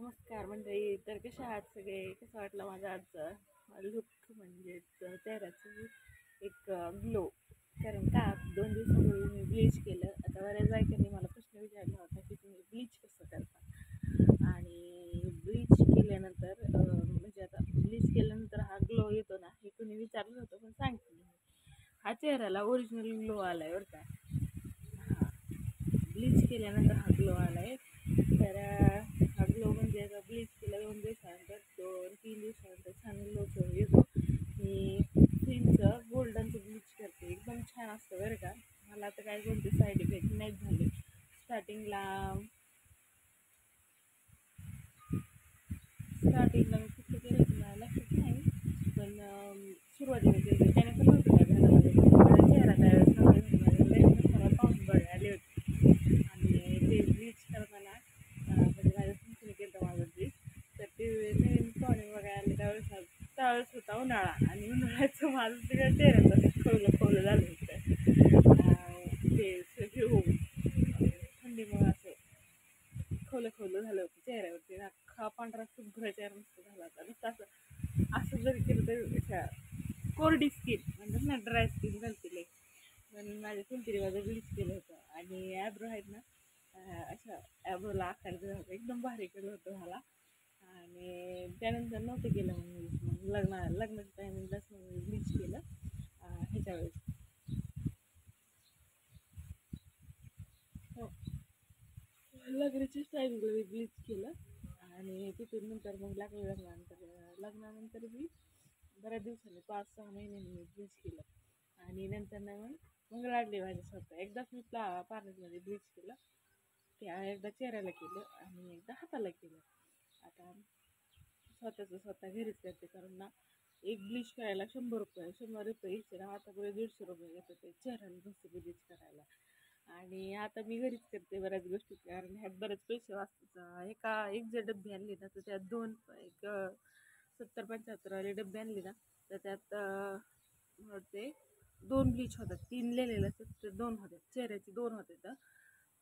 नमस्कार मंडळी. तर कशा आहात सगळे? कसं वाटलं माझा आजचा लुक म्हणजेच चेहऱ्याचं एक ग्लो. कारण का 2 दिवसापूर्वी मी ब्लीच केलं. आता बऱ्याच बायकांनी मला प्रश्न विचारला होता की तुम्ही ब्लीच कसं करता. आणि ब्लीच केल्यानंतर म्हणजे आता ब्लीच केल्यानंतर हा ग्लो येतो ना, हे कोणी विचारलं होतं पण सांगते मी. हा चेहऱ्याला ओरिजिनल ग्लो आला आहे बरं का. हां, ब्लीच केल्यानंतर हा ग्लो आला आहे. तर हा ग्लो म्हणजे आता ब्लीच केलं 2 दिवसानंतर 2-3 दिवसानंतर छान ग्लो येतो. मी क्रीमचं गोल्डनचं ब्लीच करते, एकदम छान असतं बरं का. मला आता काय कोणते साईड इफेक्ट नाहीच झाले. स्टार्टिंगला मी कुठलं केलं की मला लक्षात नाही, पण सुरुवातीला केलं त्याने पण नव्हतं काय झालं. माझा चेहरा त्यावेळेस नव्हता मला पाहून बघायला आले होते. आणि ते ब्लीच करताना म्हणजे माझ्या तुमच्याने केलं माझं ब्लीच. तर ते नवीन पाहुणे बघायला आले त्यावेळेस होता उन्हाळा, आणि उन्हाळ्याचं माझं सगळं चेहऱ्याचं खवलं झालं होतं. ते होऊन थंडीमुळे असं खवलं झालं होतं चेहऱ्यावरती. अख्खा पांढरा शुभ्र चेहरा मस्त झाला होता. नुसतं असं असं जरी केलं तरी अशा कोरडी स्किन म्हणतात ना, ड्राय स्किन झाली लई. म्हणून माझ्या चुलतीने माझं ब्लीच केलं होतं. आणि ॲब्रो आहेत ना, अशा ॲब्रोला आकार दिला होता, एकदम भारी केलं होतं मला. आणि त्यानंतर नव्हतं केलं मग लग्नाच्या टायमिंगलाच मग ब्लीच केलं ह्याच्या वेळेस. हो, लग्नाच्याच टायमिंगला मी ब्लीच केलं. आणि तिथून नंतर मग लग्नानंतर मी बऱ्याच दिवसांनी 5-6 महिन्यांनी मी ब्लीच केलं. आणि नंतर ना मग लागले माझे स्वतः. एकदाच मी पार्लरमध्ये ब्लीच केलं. ते एकदा चेहऱ्याला केलं आणि एकदा हाताला केलं. आता स्वतः घरीच करते, कारण ना एक ब्लीच करायला 100 रुपये इथे ना, आतापर्यंत 150 रुपये घेतात ते चेहऱ्याला नुसतं ब्लीच करायला. आणि आता मी घरीच करते बऱ्याच गोष्टी, कारण ह्यात बरेच पैसे वाचतात. एक जर डब्बी आणली ना, तर त्यात एक 70-75 वाले डब्बे आणली ना, तर त्यात ते 2 ब्लीच होतात. 3 लिहिलेले असतात तर 2 होतात, चेहऱ्याचे 2 होतात.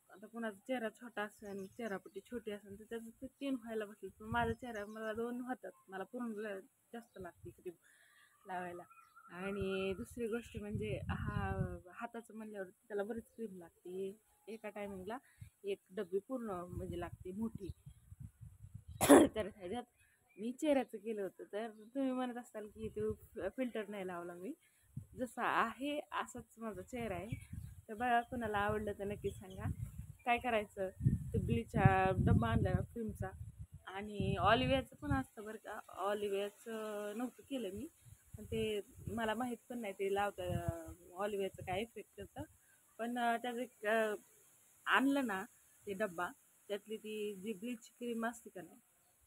आता कोणाचा चेहरा छोटा असेल, चेहरापट्टी छोटी असेल, तर त्याचं ते 3 व्हायला बसले. पण मला 2 होतात. मला पूर्ण जास्त लागते क्रीम लावायला. आणि दुसरी गोष्ट म्हणजे हाताचं म्हणल्यावर त्याला बरीच क्रीम लागते. एका टायमिंगला एक डब्बी पूर्ण म्हणजे लागते मोठी. तर ह्याच्यात मी चेहऱ्याचं केलं होतं. तर तुम्ही म्हणत असाल की तू फिल्टर नाही लावला. मी जसा आहे असाच माझा चेहरा आहे. तर बघा, कोणाला आवडलं तर नक्की सांगा. काय करायचं, ते ब्लीचा डब्बा आणला क्रीमचा. आणि ऑलिव्हियाचं पण असतं बरं का. ऑलिव्हियाचं नव्हतं केलं मी, पण ते मला माहीत पण नाही ते लावतं ऑलिव्हियाचं काय इफेक्ट करतं. पण त्याचं एक आणलं ना ते डब्बा, त्यातली ती जी ब्लीच क्रीम असते का नाही,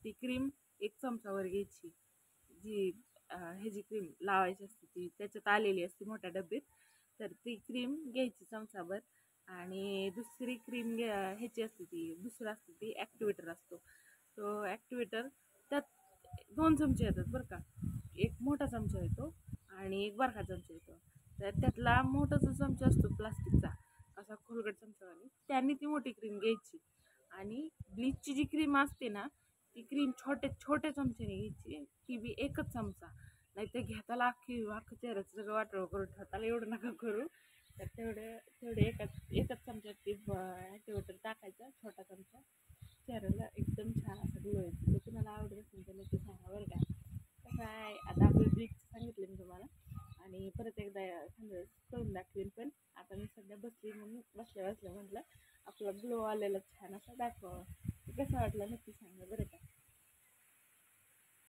ती क्रीम 1 चमचावर घ्यायची. जी ह्याची क्रीम लावायची असते ती त्याच्यात आलेली असते मोठ्या डब्यात. तर ती क्रीम घ्यायची चमचाभर. आणि दुसरी क्रीम ह्याची असते, ती दुसरं असते, ती ॲक्टिवेटर असतो. तो ॲक्टिवेटर त्यात 2 चमचे येतात बरं का. एक मोठा चमचा येतो आणि एक बारका चमचा येतो. तर त्यातला मोठाचा चमचा असतो प्लास्टिकचा, असा खोलगट चमचावाली, त्याने ती मोठी क्रीम घ्यायची. आणि ब्लीचची जी क्रीम असते ना, ती क्रीम छोट्या चमच्याने घ्यायची. ती बी 1 चमचा. नाही तर घेताला अख्खं चेहऱ्याचं सगळं वाटोळं करून ठेवताला, एवढं नका करू. तर तेवढे एकच चमच्यात ती ॲक्टिवेटर टाकायचा, छोटा चमचा. चेहऱ्याला एकदम छान असं ग्लो येतो. तर तुम्हाला आवडत असेल तर नक्की सांगा बरं का. काय आता आपलं ब्लीच सांगितलं मी तुम्हाला, आणि परत एकदा करून दाखवेन. पण आता मी सध्या बसली म्हणून बसल्या म्हटलं आपला ग्लो आलेला छान असा दाखवावा. कसं वाटलं नक्की सांगा बरं का.